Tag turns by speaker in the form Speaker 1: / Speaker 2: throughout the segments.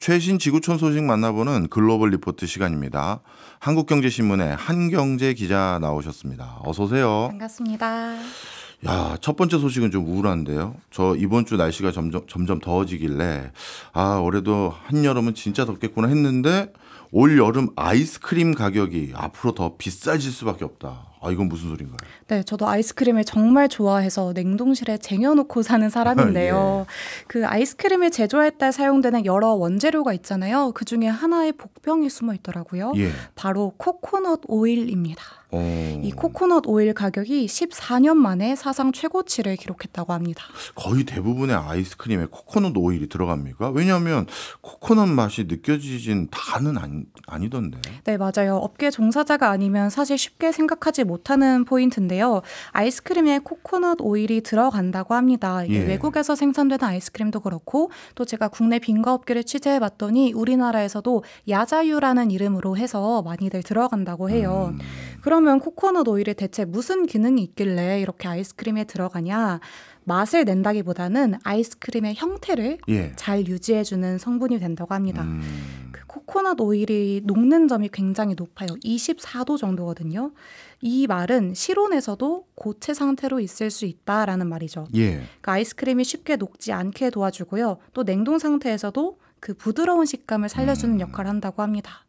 Speaker 1: 최신 지구촌 소식 만나보는 글로벌 리포트 시간입니다. 한국경제신문의 한경제 기자 나오셨습니다. 어서 오세요.
Speaker 2: 반갑습니다.
Speaker 1: 야, 첫 번째 소식은 좀 우울한데요. 저 이번 주 날씨가 점점 더워지길래 올해도 한여름은 진짜 덥겠구나 했는데 올 여름 아이스크림 가격이 앞으로 더 비싸질 수밖에 없다. 이건 무슨 소린가요?
Speaker 2: 네, 저도 아이스크림을 정말 좋아해서 냉동실에 쟁여놓고 사는 사람인데요.
Speaker 1: 예.
Speaker 2: 그 아이스크림을 제조할 때 사용되는 여러 원재료가 있잖아요. 그중에 하나의 복병이 숨어 있더라고요.
Speaker 1: 예.
Speaker 2: 바로 코코넛 오일입니다. 이 코코넛 오일 가격이 14년 만에 사상 최고치를 기록했다고 합니다.
Speaker 1: 거의 대부분의 아이스크림에 코코넛 오일이 들어갑니까? 왜냐하면 코코넛 맛이 느껴지진 다는 아니던데.
Speaker 2: 네, 맞아요. 업계 종사자가 아니면 사실 쉽게 생각하지 못하는 포인트인데요. 아이스크림에 코코넛 오일이 들어간다고 합니다. 이게
Speaker 1: 예.
Speaker 2: 외국에서 생산되는 아이스크림도 그렇고 또 제가 국내 빙과업계를 취재해봤더니 우리나라에서도 야자유라는 이름으로 해서 많이들 들어간다고 해요. 그러면 코코넛 오일이 대체 무슨 기능이 있길래 이렇게 아이스크림에 들어가냐? 맛을 낸다기보다는 아이스크림의 형태를 잘 유지해주는 성분이 된다고 합니다. 그 코코넛 오일이 녹는 점이 굉장히 높아요. 24도 정도거든요. 이 말은 실온에서도 고체 상태로 있을 수 있다라는 말이죠. 그 아이스크림이 쉽게 녹지 않게 도와주고요. 또 냉동 상태에서도 그 부드러운 식감을 살려주는 역할을 한다고 합니다.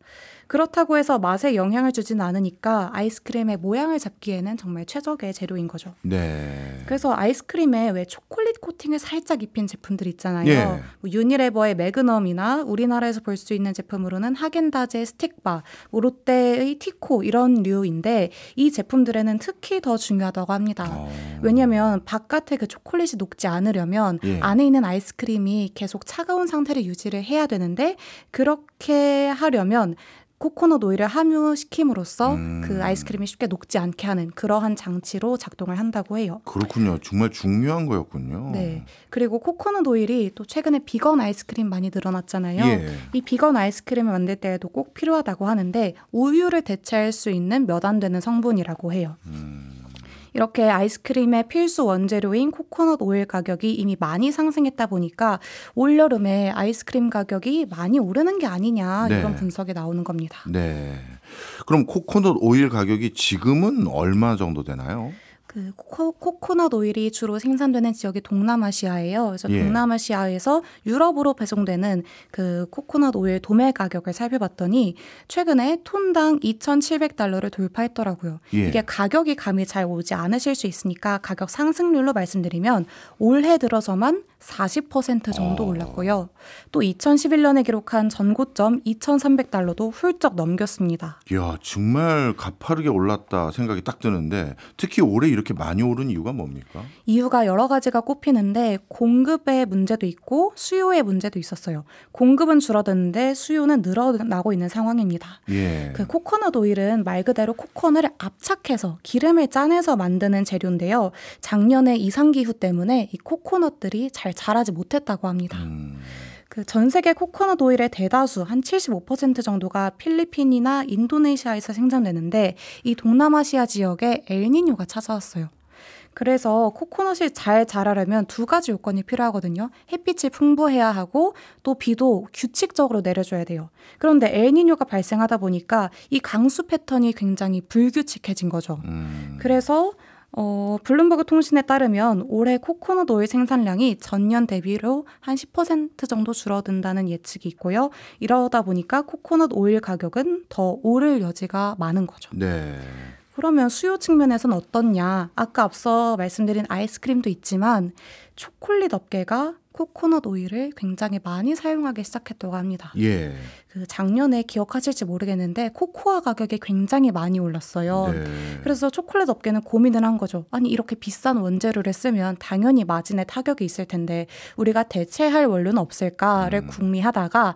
Speaker 2: 그렇다고 해서 맛에 영향을 주지는 않으니까 아이스크림의 모양을 잡기에는 정말 최적의 재료인 거죠.
Speaker 1: 네.
Speaker 2: 그래서 아이스크림에 왜 초콜릿 코팅을 살짝 입힌 제품들 있잖아요.
Speaker 1: 예.
Speaker 2: 뭐 유니레버의 매그넘이나 우리나라에서 볼 수 있는 제품으로는 하겐다즈의 스틱바, 뭐 롯데의 티코 이런 류인데 이 제품들에는 특히 더 중요하다고 합니다. 왜냐하면 바깥에 그 초콜릿이 녹지 않으려면 안에 있는 아이스크림이 계속 차가운 상태를 유지를 해야 되는데 그렇게 하려면 코코넛 오일을 함유시킴으로써 그 아이스크림이 쉽게 녹지 않게 하는 그러한 장치로 작동을 한다고 해요.
Speaker 1: 그렇군요. 정말 중요한 거였군요.
Speaker 2: 네. 그리고 코코넛 오일이 또 최근에 비건 아이스크림 많이 늘어났잖아요. 이 비건 아이스크림을 만들 때에도 꼭 필요하다고 하는데 우유를 대체할 수 있는 몇 안 되는 성분이라고 해요. 이렇게 아이스크림의 필수 원재료인 코코넛 오일 가격이 이미 많이 상승했다 보니까 올여름에 아이스크림 가격이 많이 오르는 게 아니냐 이런 분석이 나오는 겁니다.
Speaker 1: 네. 그럼 코코넛 오일 가격이 지금은 얼마 정도 되나요?
Speaker 2: 그 코코넛 오일이 주로 생산되는 지역이 동남아시아예요. 그래서 동남아시아에서 유럽으로 배송되는 그 코코넛 오일 도매 가격을 살펴봤더니 최근에 톤당 2,700달러를 돌파했더라고요. 이게 가격이 감이 잘 오지 않으실 수 있으니까 가격 상승률로 말씀드리면 올해 들어서만 40% 정도 올랐고요. 또 2011년에 기록한 전고점 2,300달러도 훌쩍 넘겼습니다.
Speaker 1: 이야, 정말 가파르게 올랐다 생각이 딱 드는데 특히 올해 이렇게 많이 오른 이유가 뭡니까?
Speaker 2: 이유가 여러 가지가 꼽히는데 공급의 문제도 있고 수요의 문제도 있었어요. 공급은 줄어드는데 수요는 늘어나고 있는 상황입니다. 그 코코넛 오일은 말 그대로 코코넛을 압착해서 기름을 짜내서 만드는 재료인데요. 작년에 이상기후 때문에 이 코코넛들이 잘 자라지 못했다고 합니다. 그 전 세계 코코넛 오일의 대다수 한 75% 정도가 필리핀이나 인도네시아에서 생산되는데 이 동남아시아 지역에 엘니뇨가 찾아왔어요. 그래서 코코넛이 잘 자라려면 두 가지 요건이 필요하거든요. 햇빛이 풍부해야 하고 또 비도 규칙적으로 내려줘야 돼요. 그런데 엘니뇨가 발생하다 보니까 이 강수 패턴이 굉장히 불규칙해진 거죠. 그래서 블룸버그 통신에 따르면 올해 코코넛 오일 생산량이 전년 대비로 한 10% 정도 줄어든다는 예측이 있고요. 이러다 보니까 코코넛 오일 가격은 더 오를 여지가 많은 거죠.
Speaker 1: 네.
Speaker 2: 그러면 수요 측면에서는 어떻냐? 아까 앞서 말씀드린 아이스크림도 있지만 초콜릿 업계가 코코넛 오일을 굉장히 많이 사용하기 시작했다고 합니다. 그 작년에 기억하실지 모르겠는데 코코아 가격이 굉장히 많이 올랐어요. 그래서 초콜릿 업계는 고민을 한 거죠. 아니 이렇게 비싼 원재료를 쓰면 당연히 마진에 타격이 있을 텐데 우리가 대체할 원료는 없을까를 궁리하다가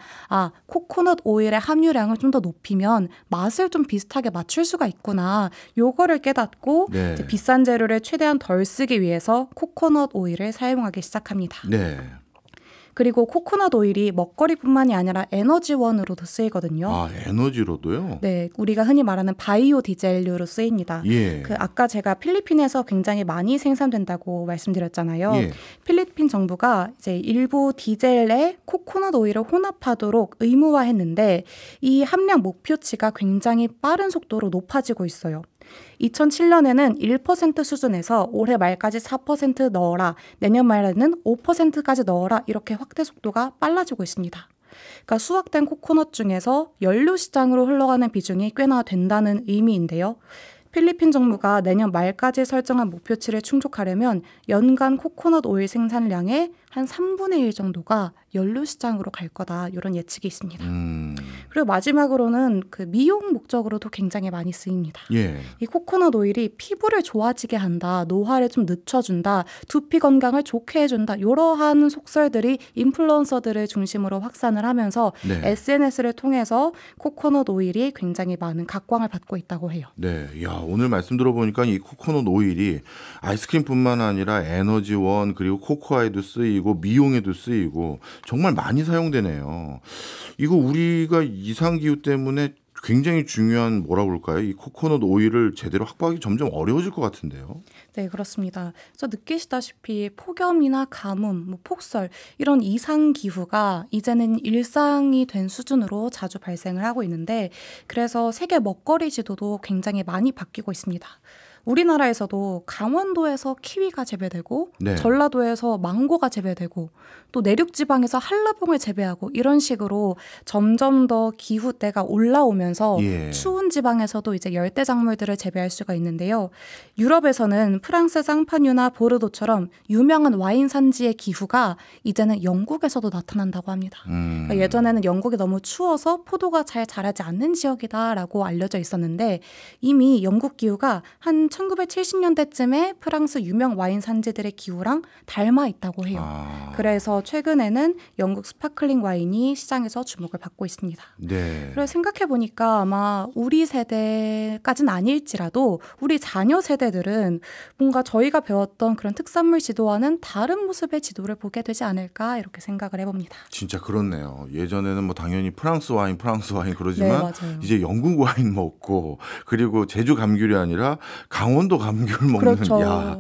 Speaker 2: 코코넛 오일의 함유량을 좀 더 높이면 맛을 좀 비슷하게 맞출 수가 있구나. 요거를 깨닫고 이제 비싼 재료를 최대한 덜 쓰기 위해서 코코넛 오일을 사용하기 시작합니다. 그리고 코코넛 오일이 먹거리뿐만이 아니라 에너지원으로도 쓰이거든요.
Speaker 1: 아, 에너지로도요?
Speaker 2: 네, 우리가 흔히 말하는 바이오 디젤류로 쓰입니다.
Speaker 1: 예.
Speaker 2: 아까 제가 필리핀에서 굉장히 많이 생산된다고 말씀드렸잖아요.
Speaker 1: 예.
Speaker 2: 필리핀 정부가 이제 일부 디젤에 코코넛 오일을 혼합하도록 의무화했는데 이 함량 목표치가 굉장히 빠른 속도로 높아지고 있어요. 2007년에는 1% 수준에서 올해 말까지 4% 넣어라, 내년 말에는 5%까지 넣어라 이렇게 확대 속도가 빨라지고 있습니다. 그러니까 수확된 코코넛 중에서 연료 시장으로 흘러가는 비중이 꽤나 된다는 의미인데요. 필리핀 정부가 내년 말까지 설정한 목표치를 충족하려면 연간 코코넛 오일 생산량의 한 3분의 1 정도가 연료 시장으로 갈 거다 이런 예측이 있습니다. 그리고 마지막으로는 그 미용 목적으로도 굉장히 많이 쓰입니다.
Speaker 1: 예.
Speaker 2: 이 코코넛 오일이 피부를 좋아지게 한다, 노화를 좀 늦춰준다, 두피 건강을 좋게 해준다 이러한 속설들이 인플루언서들을 중심으로 확산을 하면서
Speaker 1: 네.
Speaker 2: SNS를 통해서 코코넛 오일이 굉장히 많은 각광을 받고 있다고 해요.
Speaker 1: 네, 야, 오늘 말씀 들어보니까 이 코코넛 오일이 아이스크림뿐만 아니라 에너지원 그리고 코코아에도 쓰이고 미용에도 쓰이고 정말 많이 사용되네요. 이거 우리가 이상기후 때문에 굉장히 중요한 뭐라고 그럴까요? 이 코코넛 오일을 제대로 확보하기 점점 어려워질 것 같은데요.
Speaker 2: 네, 그렇습니다. 그래서 느끼시다시피 폭염이나 가뭄, 폭설 이런 이상 기후가 이제는 일상이 된 수준으로 자주 발생을 하고 있는데 그래서 세계 먹거리 지도도 굉장히 많이 바뀌고 있습니다. 우리나라에서도 강원도에서 키위가 재배되고
Speaker 1: 네.
Speaker 2: 전라도에서 망고가 재배되고 또 내륙 지방에서 한라봉을 재배하고 이런 식으로 점점 더 기후대가 올라오면서
Speaker 1: 예.
Speaker 2: 추운 지방에서도 이제 열대 작물들을 재배할 수가 있는데요. 유럽에서는 프랑스 상파뉴나 보르도처럼 유명한 와인 산지의 기후가 이제는 영국에서도 나타난다고 합니다. 그러니까 예전에는 영국이 너무 추워서 포도가 잘 자라지 않는 지역이다라고 알려져 있었는데 이미 영국 기후가 한 1970년대쯤에 프랑스 유명 와인 산지들의 기후랑 닮아 있다고 해요. 그래서 최근에는 영국 스파클링 와인이 시장에서 주목을 받고 있습니다.
Speaker 1: 네.
Speaker 2: 그래서 생각해보니까 아마 우리 세대까지는 아닐지라도 우리 자녀 세대들은 뭔가 저희가 배웠던 그런 특산물 지도와는 다른 모습의 지도를 보게 되지 않을까 이렇게 생각을 해봅니다.
Speaker 1: 진짜 그렇네요. 예전에는 뭐 당연히 프랑스 와인 그러지만
Speaker 2: 네,
Speaker 1: 이제 영국 와인 먹고 그리고 제주 감귤이 아니라 강원도 감귤 먹는
Speaker 2: 그렇죠.
Speaker 1: 야,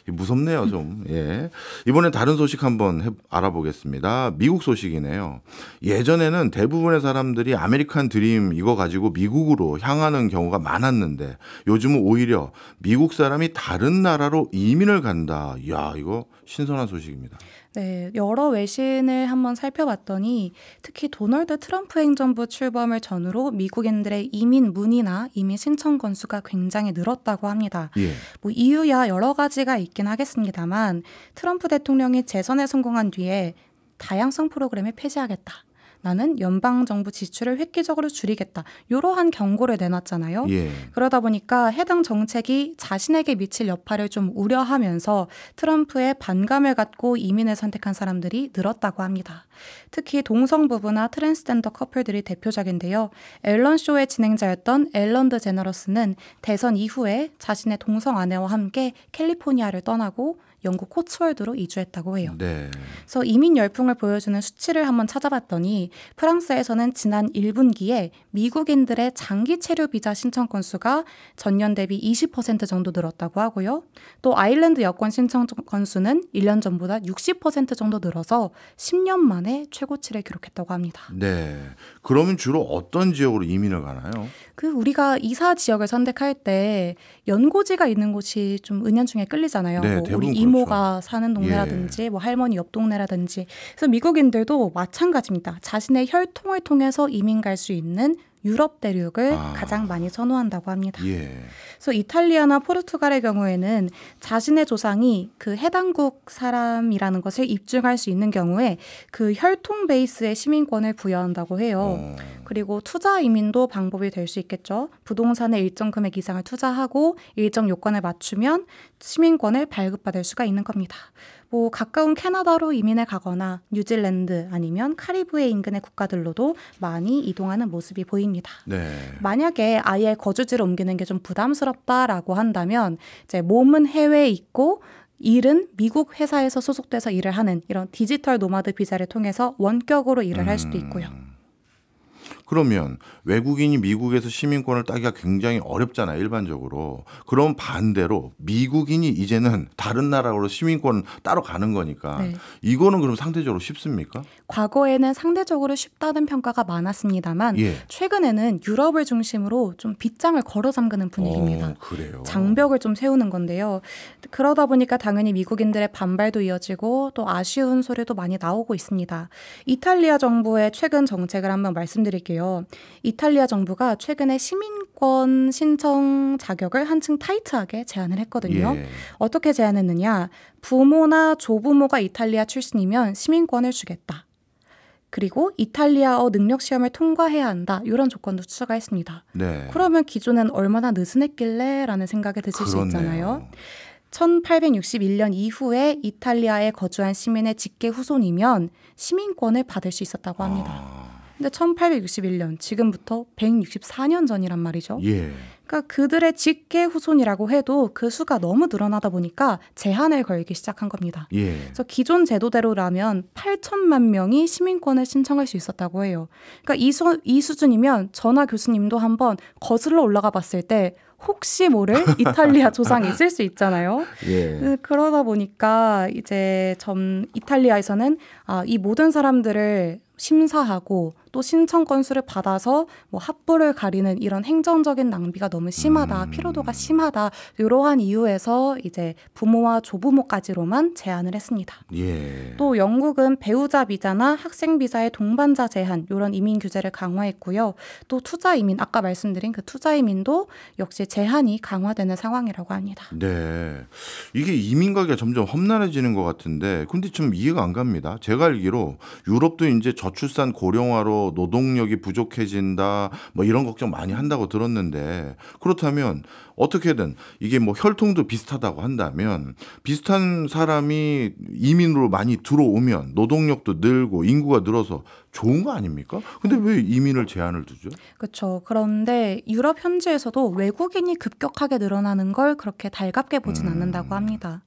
Speaker 1: 무섭네요 좀. 예. 이번에 다른 소식 한번 알아보겠습니다. 미국 소식이네요. 예전에는 대부분의 사람들이 아메리칸 드림 이거 가지고 미국으로 향하는 경우가 많았는데 요즘은 오히려 미국 사람이 다른 나라로 이민을 간다. 야, 이거 신선한 소식입니다.
Speaker 2: 네, 여러 외신을 한번 살펴봤더니 특히 도널드 트럼프 행정부 출범을 전후로 미국인들의 이민 문의나 이민 신청 건수가 굉장히 늘었다고 합니다.
Speaker 1: 예.
Speaker 2: 뭐 이유야 여러 가지가 있긴 하겠습니다만 트럼프 대통령이 재선에 성공한 뒤에 다양성 프로그램을 폐지하겠다. 나는 연방정부 지출을 획기적으로 줄이겠다. 이러한 경고를 내놨잖아요.
Speaker 1: 예.
Speaker 2: 그러다 보니까 해당 정책이 자신에게 미칠 여파를 좀 우려하면서 트럼프의 반감을 갖고 이민을 선택한 사람들이 늘었다고 합니다. 특히 동성 부부나 트랜스젠더 커플들이 대표적인데요. 앨런 쇼의 진행자였던 앨런 드제너러스는 대선 이후에 자신의 동성 아내와 함께 캘리포니아를 떠나고 영국 코츠월드로 이주했다고 해요.
Speaker 1: 네.
Speaker 2: 그래서 이민 열풍을 보여주는 수치를 한번 찾아봤더니 프랑스에서는 지난 1분기에 미국인들의 장기 체류 비자 신청 건수가 전년 대비 20% 정도 늘었다고 하고요. 또 아일랜드 여권 신청 건수는 1년 전보다 60% 정도 늘어서 10년 만에 최고치를 기록했다고 합니다.
Speaker 1: 네. 그러면 주로 어떤 지역으로 이민을 가나요?
Speaker 2: 우리가 이사 지역을 선택할 때 연고지가 있는 곳이 좀 은연중에 끌리잖아요.
Speaker 1: 네,
Speaker 2: 뭐 우리
Speaker 1: 대부분
Speaker 2: 이모가
Speaker 1: 그렇죠.
Speaker 2: 사는 동네라든지 뭐 할머니 옆 동네라든지. 그래서 미국인들도 마찬가지입니다. 자신의 혈통을 통해서 이민 갈 수 있는 유럽 대륙을 가장 많이 선호한다고 합니다.
Speaker 1: 예.
Speaker 2: 그래서 이탈리아나 포르투갈의 경우에는 자신의 조상이 그 해당국 사람이라는 것을 입증할 수 있는 경우에 그 혈통 베이스의 시민권을 부여한다고 해요. 그리고 투자 이민도 방법이 될 수 있겠죠. 부동산에 일정 금액 이상을 투자하고 일정 요건을 맞추면 시민권을 발급받을 수가 있는 겁니다. 뭐 가까운 캐나다로 이민을 가거나 뉴질랜드 아니면 카리브해 인근의 국가들로도 많이 이동하는 모습이 보입니다.
Speaker 1: 네.
Speaker 2: 만약에 아예 거주지를 옮기는 게 좀 부담스럽다라고 한다면 이제 몸은 해외에 있고 일은 미국 회사에서 소속돼서 일을 하는 이런 디지털 노마드 비자를 통해서 원격으로 일을 할 수도 있고요.
Speaker 1: 그러면 외국인이 미국에서 시민권을 따기가 굉장히 어렵잖아요, 일반적으로. 그럼 반대로 미국인이 이제는 다른 나라로 시민권 따로 가는 거니까 네. 이거는 그럼 상대적으로 쉽습니까?
Speaker 2: 과거에는 상대적으로 쉽다는 평가가 많았습니다만 예. 최근에는 유럽을 중심으로 좀 빗장을 걸어 잠그는 분위기입니다.
Speaker 1: 그래요?
Speaker 2: 장벽을 좀 세우는 건데요. 그러다 보니까 당연히 미국인들의 반발도 이어지고 또 아쉬운 소리도 많이 나오고 있습니다. 이탈리아 정부의 최근 정책을 한번 말씀드릴게요. 이탈리아 정부가 최근에 시민권 신청 자격을 한층 타이트하게 제한을 했거든요. 예. 어떻게 제한했느냐? 부모나 조부모가 이탈리아 출신이면 시민권을 주겠다. 그리고 이탈리아어 능력 시험을 통과해야 한다. 이런 조건도 추가했습니다. 네. 그러면 기존엔 얼마나 느슨했길래 라는 생각이 드실 수 있잖아요. 1861년 이후에 이탈리아에 거주한 시민의 직계 후손이면 시민권을 받을 수 있었다고 합니다. 근데 1861년, 지금부터 164년 전이란 말이죠. 예. 그러니까 그들의 직계 후손이라고 해도 그 수가 너무 늘어나다 보니까 제한을 걸기 시작한 겁니다. 예. 그래서 기존 제도대로라면 8천만 명이 시민권을 신청할 수 있었다고 해요. 그러니까 이 수준이면 전하 교수님도 한번 거슬러 올라가 봤을 때 혹시 모를 이탈리아 조상이 있을 수 있잖아요. 예. 그러다 보니까 이제 이탈리아에서는 이 모든 사람들을 심사하고 또 신청 건수를 받아서 뭐 합부를 가리는 이런 행정적인 낭비가 너무 심하다, 피로도가 심하다 이러한 이유에서 이제 부모와 조부모까지로만 제한을 했습니다. 예. 또 영국은 배우자 비자나 학생 비자의 동반자 제한 이런 이민 규제를 강화했고요. 또 투자 이민 아까 말씀드린 그 투자 이민도 역시 제한이 강화되는 상황이라고 합니다.
Speaker 1: 네, 이게 이민 가기가 점점 험난해지는 것 같은데 근데 좀 이해가 안 갑니다. 제가 알기로 유럽도 이제 저출산 고령화로 노동력이 부족해진다 뭐 이런 걱정 많이 한다고 들었는데 그렇다면 어떻게든 이게 뭐 혈통도 비슷하다고 한다면 비슷한 사람이 이민으로 많이 들어오면 노동력도 늘고 인구가 늘어서 좋은 거 아닙니까? 근데 왜 이민을 제한을 두죠?
Speaker 2: 그렇죠. 그런데 유럽 현지에서도 외국인이 급격하게 늘어나는 걸 그렇게 달갑게 보진 않는다고 합니다.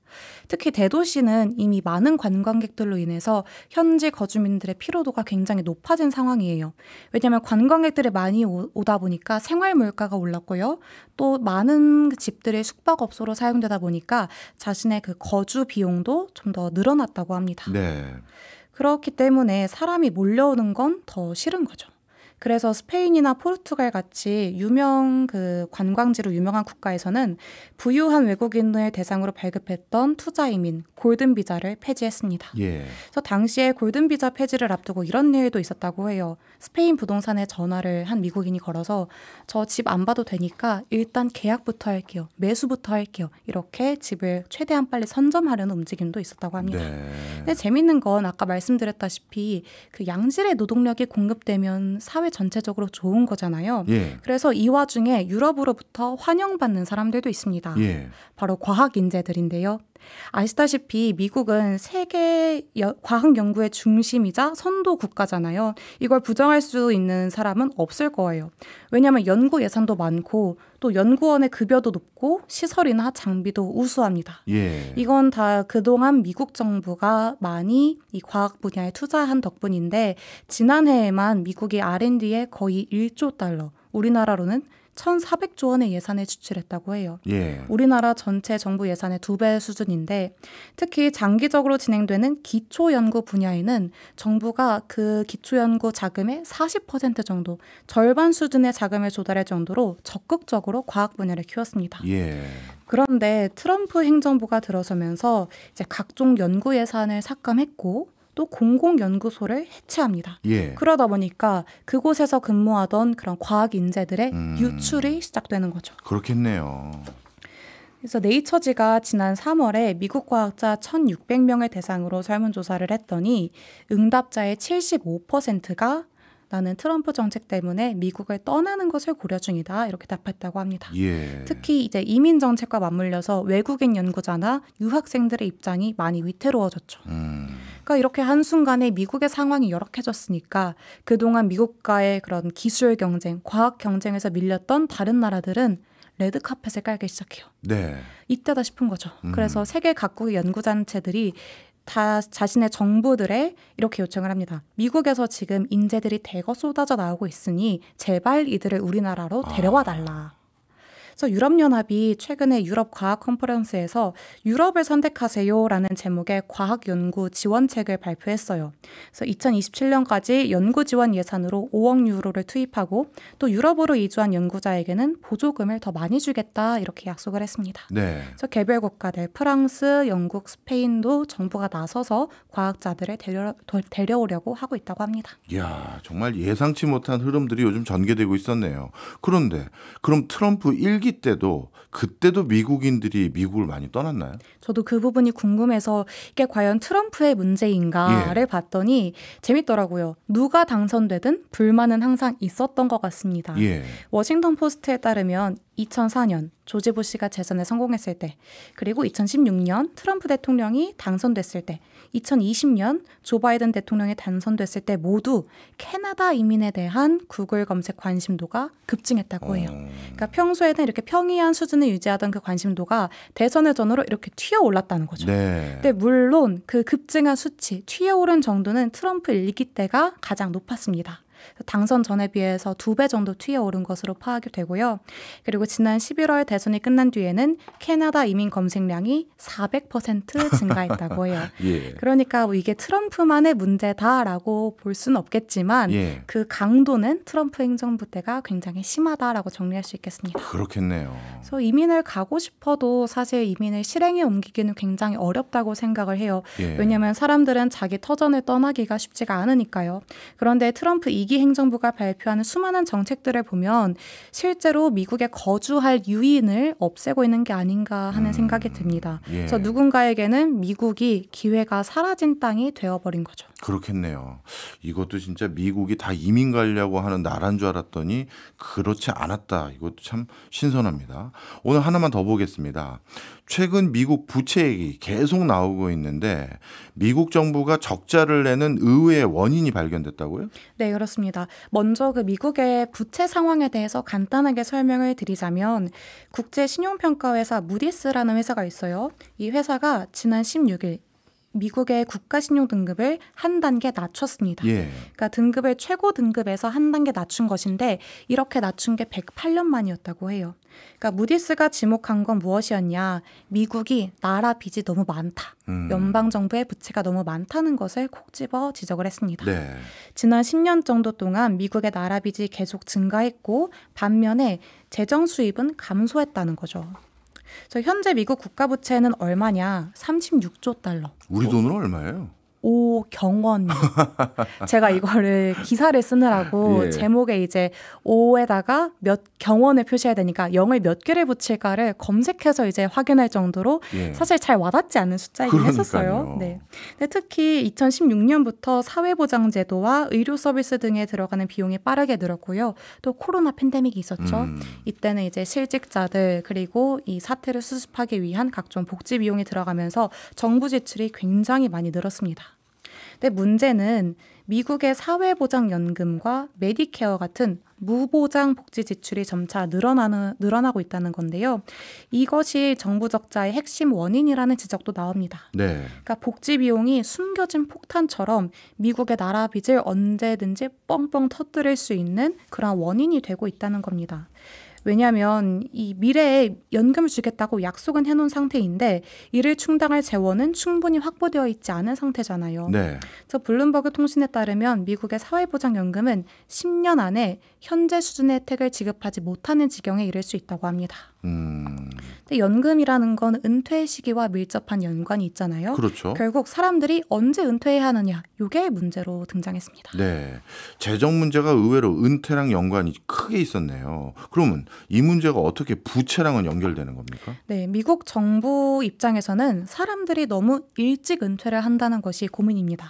Speaker 2: 특히 대도시는 이미 많은 관광객들로 인해서 현지 거주민들의 피로도가 굉장히 높아진 상황이에요. 왜냐하면 관광객들이 많이 오다 보니까 생활 물가가 올랐고요. 또 많은 집들이 숙박업소로 사용되다 보니까 자신의 그 거주 비용도 좀 더 늘어났다고 합니다. 네. 그렇기 때문에 사람이 몰려오는 건 더 싫은 거죠. 그래서 스페인이나 포르투갈 같이 그 관광지로 유명한 국가에서는 부유한 외국인을 대상으로 발급했던 투자 이민, 골든 비자를 폐지했습니다. 예. 그래서 당시에 골든 비자 폐지를 앞두고 이런 일도 있었다고 해요. 스페인 부동산에 전화를 한 미국인이 걸어서 저 집 안 봐도 되니까 일단 계약부터 할게요. 매수부터 할게요. 이렇게 집을 최대한 빨리 선점하려는 움직임도 있었다고 합니다. 네. 근데 재밌는 건 아까 말씀드렸다시피 그 양질의 노동력이 공급되면 사회 전체적으로 좋은 거잖아요. 예. 그래서 이 와중에 유럽으로부터 환영받는 사람들도 있습니다. 예. 바로 과학 인재들인데요. 아시다시피 미국은 세계 과학 연구의 중심이자 선도 국가잖아요. 이걸 부정할 수 있는 사람은 없을 거예요. 왜냐하면 연구 예산도 많고 또 연구원의 급여도 높고 시설이나 장비도 우수합니다. 예. 이건 다 그동안 미국 정부가 많이 이 과학 분야에 투자한 덕분인데 지난해에만 미국이 R&D에 거의 1조 달러, 우리나라로는 1,400조 원의 예산을 지출했다고 해요. 예. 우리나라 전체 정부 예산의 2배 수준인데 특히 장기적으로 진행되는 기초연구 분야에는 정부가 그 기초연구 자금의 40% 정도, 절반 수준의 자금을 조달할 정도로 적극적으로 과학 분야를 키웠습니다. 예. 그런데 트럼프 행정부가 들어서면서 이제 각종 연구 예산을 삭감했고 또 공공연구소를 해체합니다. 예. 그러다 보니까 그곳에서 근무하던 그런 과학 인재들의 유출이 시작되는 거죠.
Speaker 1: 그렇겠네요.
Speaker 2: 그래서 네이처지가 지난 3월에 미국 과학자 1,600명을 대상으로 설문조사를 했더니 응답자의 75%가 나는 트럼프 정책 때문에 미국을 떠나는 것을 고려 중이다. 이렇게 답했다고 합니다. 예. 특히 이제 이민 정책과 맞물려서 외국인 연구자나 유학생들의 입장이 많이 위태로워졌죠. 그러니까 이렇게 한순간에 미국의 상황이 열악해졌으니까 그동안 미국과의 그런 기술 경쟁, 과학 경쟁에서 밀렸던 다른 나라들은 레드카펫을 깔기 시작해요.
Speaker 1: 네.
Speaker 2: 이때다 싶은 거죠. 그래서 세계 각국의 연구단체들이 다 자신의 정부들에 이렇게 요청을 합니다. 미국에서 지금 인재들이 대거 쏟아져 나오고 있으니 제발 이들을 우리나라로 데려와 달라. 그래서 유럽연합이 최근에 유럽 과학 컨퍼런스에서 유럽을 선택하세요라는 제목의 과학 연구 지원책을 발표했어요. 그래서 2027년까지 연구 지원 예산으로 5억 유로를 투입하고 또 유럽으로 이주한 연구자에게는 보조금을 더 많이 주겠다 이렇게 약속을 했습니다.
Speaker 1: 네.
Speaker 2: 그래서 개별 국가들 프랑스, 영국, 스페인도 정부가 나서서 과학자들을 데려오려고 하고 있다고 합니다.
Speaker 1: 이야, 정말 예상치 못한 흐름들이 요즘 전개되고 있었네요. 그런데 그럼 트럼프 1기 때도 그때도 미국인들이 미국을 많이 떠났나요?
Speaker 2: 저도 그 부분이 궁금해서 이게 과연 트럼프의 문제인가를 봤더니 재밌더라고요. 누가 당선되든 불만은 항상 있었던 것 같습니다. 워싱턴 포스트에 따르면 2004년 조지 부시가 재선에 성공했을 때, 그리고 2016년 트럼프 대통령이 당선됐을 때, 2020년 조 바이든 대통령이 당선됐을 때 모두 캐나다 이민에 대한 구글 검색 관심도가 급증했다고 해요. 그러니까 평소에는 이렇게 평이한 수준을 유지하던 그 관심도가 대선의 전후로 이렇게 튀어 올랐다는 거죠. 근데 물론 그 급증한 수치, 튀어 오른 정도는 트럼프 1기 때가 가장 높았습니다. 당선 전에 비해서 2배 정도 튀어오른 것으로 파악이 되고요. 그리고 지난 11월 대선이 끝난 뒤에는 캐나다 이민 검색량이 400% 증가했다고 해요. 그러니까 뭐 이게 트럼프만의 문제다라고 볼 수는 없겠지만 그 강도는 트럼프 행정부 때가 굉장히 심하다라고 정리할 수 있겠습니다.
Speaker 1: 그렇겠네요.
Speaker 2: 그래서 이민을 가고 싶어도 사실 이민을 실행에 옮기기는 굉장히 어렵다고 생각을 해요. 왜냐하면 사람들은 자기 터전을 떠나기가 쉽지가 않으니까요. 그런데 트럼프 2기 행정부가 발표하는 수많은 정책들을 보면 실제로 미국에 거주할 유인을 없애고 있는 게 아닌가 하는 생각이 듭니다. 그래서 누군가에게는 미국이 기회가 사라진 땅이 되어버린 거죠.
Speaker 1: 그렇겠네요. 이것도 진짜 미국이 다 이민 가려고 하는 나라인 줄 알았더니 그렇지 않았다. 이것도 참 신선합니다. 오늘 하나만 더 보겠습니다. 최근 미국 부채 얘기 계속 나오고 있는데 미국 정부가 적자를 내는 의외의 원인이 발견됐다고요?
Speaker 2: 네, 그렇습니다. 먼저 그 미국의 부채 상황에 대해서 간단하게 설명을 드리자면 국제 신용평가회사 무디스라는 회사가 있어요. 이 회사가 지난 16일 미국의 국가 신용 등급을 한 단계 낮췄습니다. 그러니까 등급을 최고 등급에서 한 단계 낮춘 것인데 이렇게 낮춘 게 108년 만이었다고 해요. 그러니까 무디스가 지목한 건 무엇이었냐? 미국이 나라 빚이 너무 많다. 연방 정부의 부채가 너무 많다는 것을 콕 집어 지적을 했습니다. 지난 10년 정도 동안 미국의 나라 빚이 계속 증가했고 반면에 재정 수입은 감소했다는 거죠. 현재 미국 국가 부채는 얼마냐? 36조 달러.
Speaker 1: 우리 돈으로 얼마예요?
Speaker 2: 5경원. 제가 이거를 기사를 쓰느라고 제목에 이제 5에다가 몇 경원을 표시해야 되니까 0을 몇 개를 붙일까를 검색해서 이제 확인할 정도로 사실 잘 와닿지 않는 숫자이긴 했었어요. 근데 특히 2016년부터 사회보장제도와 의료 서비스 등에 들어가는 비용이 빠르게 늘었고요. 또 코로나 팬데믹이 있었죠. 이때는 이제 실직자들 그리고 이 사태를 수습하기 위한 각종 복지 비용이 들어가면서 정부 지출이 굉장히 많이 늘었습니다. 근데 문제는 미국의 사회보장연금과 메디케어 같은 무보장 복지 지출이 점차 늘어나고 있다는 건데요. 이것이 정부 적자의 핵심 원인이라는 지적도 나옵니다. 그러니까 복지 비용이 숨겨진 폭탄처럼 미국의 나라 빚을 언제든지 뻥뻥 터뜨릴 수 있는 그런 원인이 되고 있다는 겁니다. 왜냐하면 이 미래에 연금을 주겠다고 약속은 해놓은 상태인데 이를 충당할 재원은 충분히 확보되어 있지 않은 상태잖아요. 그래서 블룸버그 통신에 따르면 미국의 사회보장연금은 10년 안에 현재 수준의 혜택을 지급하지 못하는 지경에 이를 수 있다고 합니다. 근데 연금이라는 건 은퇴 시기와 밀접한 연관이 있잖아요. 결국 사람들이 언제 은퇴해야 하느냐, 이게 문제로 등장했습니다.
Speaker 1: 재정 문제가 의외로 은퇴랑 연관이 크게 있었네요. 그러면 이 문제가 어떻게 부채랑은 연결되는 겁니까?
Speaker 2: 미국 정부 입장에서는 사람들이 너무 일찍 은퇴를 한다는 것이 고민입니다.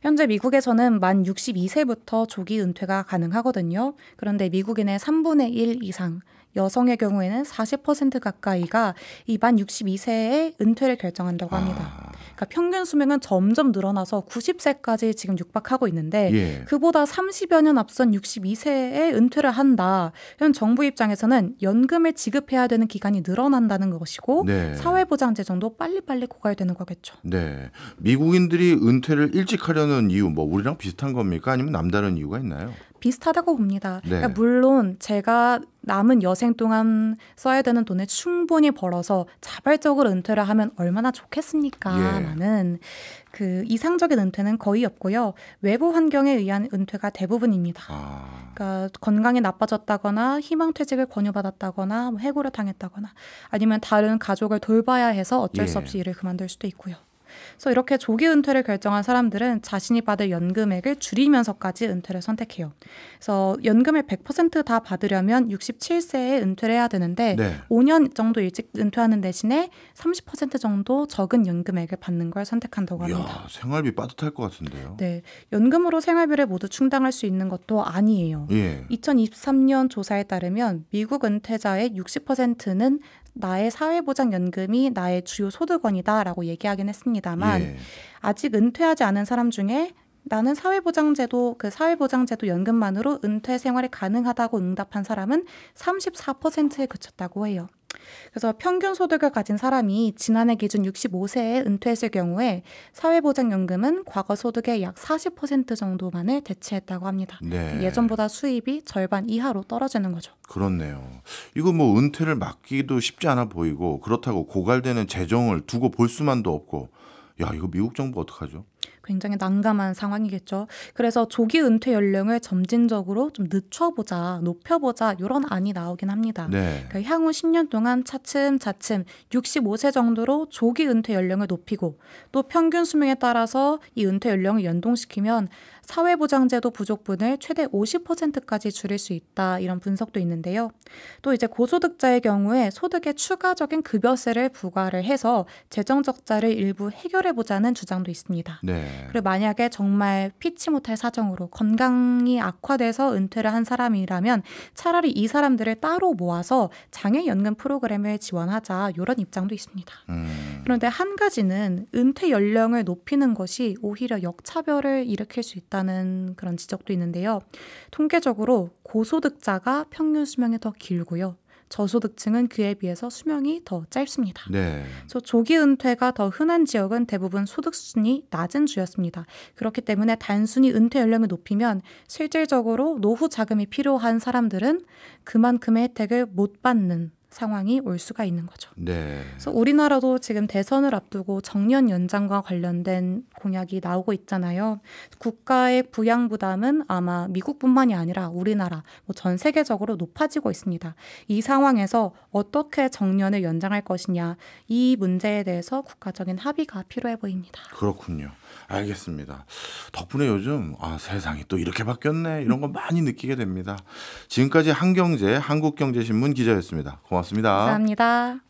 Speaker 2: 현재 미국에서는 만 62세부터 조기 은퇴가 가능하거든요. 그런데 미국인의 3분의 1 이상, 여성의 경우에는 40% 가까이가 정부가 이 만 62세에 은퇴를 결정한다고 합니다. 그러니까 평균 수명은 점점 늘어나서 90세까지 지금 육박하고 있는데 예. 그보다 30여 년 앞선 62세에 은퇴를 한다. 이런 정부 입장에서는 연금을 지급해야 되는 기간이 늘어난다는 것이고 네. 사회보장제정도 빨리빨리 고갈되는 거겠죠.
Speaker 1: 네, 미국인들이 은퇴를 일찍 하려는 이유 뭐 우리랑 비슷한 겁니까? 아니면 남다른 이유가 있나요?
Speaker 2: 비슷하다고 봅니다. 네. 그러니까 물론 제가 남은 여생 동안 써야 되는 돈을 충분히 벌어서 자발적으로 은퇴를 하면 얼마나 좋겠습니까? 라는 그 이상적인 은퇴는 거의 없고요. 외부 환경에 의한 은퇴가 대부분입니다. 그러니까 건강이 나빠졌다거나 희망퇴직을 권유받았다거나 뭐 해고를 당했다거나 아니면 다른 가족을 돌봐야 해서 어쩔 수 없이 일을 그만둘 수도 있고요. 그래서 이렇게 조기 은퇴를 결정한 사람들은 자신이 받을 연금액을 줄이면서까지 은퇴를 선택해요. 그래서 연금을 100% 다 받으려면 67세에 은퇴를 해야 되는데 네. 5년 정도 일찍 은퇴하는 대신에 30% 정도 적은 연금액을 받는 걸 선택한다고 합니다.
Speaker 1: 이야, 생활비 빠듯할 것 같은데요.
Speaker 2: 네, 연금으로 생활비를 모두 충당할 수 있는 것도 아니에요. 예. 2023년 조사에 따르면 미국 은퇴자의 60%는 나의 사회보장연금이 나의 주요 소득원이다라고 얘기하긴 했습니다만 예. 아직 은퇴하지 않은 사람 중에 나는 사회보장제도 연금만으로 은퇴 생활이 가능하다고 응답한 사람은 34%에 그쳤다고 해요. 그래서 평균 소득을 가진 사람이 지난해 기준 65세에 은퇴했을 경우에 사회보장연금은 과거 소득의 약 40% 정도만을 대체했다고 합니다. 네. 예전보다 수입이 절반 이하로 떨어지는 거죠.
Speaker 1: 그렇네요. 이거 뭐 은퇴를 막기도 쉽지 않아 보이고 그렇다고 고갈되는 재정을 두고 볼 수만도 없고 야, 이거 미국 정부 어떡하죠?
Speaker 2: 굉장히 난감한 상황이겠죠. 그래서 조기 은퇴 연령을 점진적으로 좀 늦춰보자, 높여보자 이런 안이 나오긴 합니다. 네. 그러니까 향후 10년 동안 차츰차츰 65세 정도로 조기 은퇴 연령을 높이고 또 평균 수명에 따라서 이 은퇴 연령을 연동시키면 사회보장제도 부족분을 최대 50%까지 줄일 수 있다 이런 분석도 있는데요. 또 이제 고소득자의 경우에 소득에 추가적인 급여세를 부과를 해서 재정 적자를 일부 해결해보자는 주장도 있습니다. 네. 그리고 만약에 정말 피치 못할 사정으로 건강이 악화돼서 은퇴를 한 사람이라면 차라리 이 사람들을 따로 모아서 장애연금 프로그램을 지원하자 이런 입장도 있습니다. 그런데 한 가지는 은퇴 연령을 높이는 것이 오히려 역차별을 일으킬 수 있다는 그런 지적도 있는데요. 통계적으로 고소득자가 평균 수명이 더 길고요. 저소득층은 그에 비해서 수명이 더 짧습니다. 네. 그래서 조기 은퇴가 더 흔한 지역은 대부분 소득 수준이 낮은 주였습니다. 그렇기 때문에 단순히 은퇴 연령을 높이면 실질적으로 노후 자금이 필요한 사람들은 그만큼의 혜택을 못 받는 상황이 올 수가 있는 거죠. 네. 그래서 우리나라도 지금 대선을 앞두고 정년 연장과 관련된 공약이 나오고 있잖아요. 국가의 부양 부담은 아마 미국뿐만이 아니라 우리나라, 전 세계적으로 높아지고 있습니다. 이 상황에서 어떻게 정년을 연장할 것이냐, 이 문제에 대해서 국가적인 합의가 필요해 보입니다.
Speaker 1: 그렇군요. 알겠습니다. 덕분에 요즘 세상이 또 이렇게 바뀌었네 이런 거 많이 느끼게 됩니다. 지금까지 한경제 한국경제신문 기자였습니다. 고맙습니다.
Speaker 2: 감사합니다.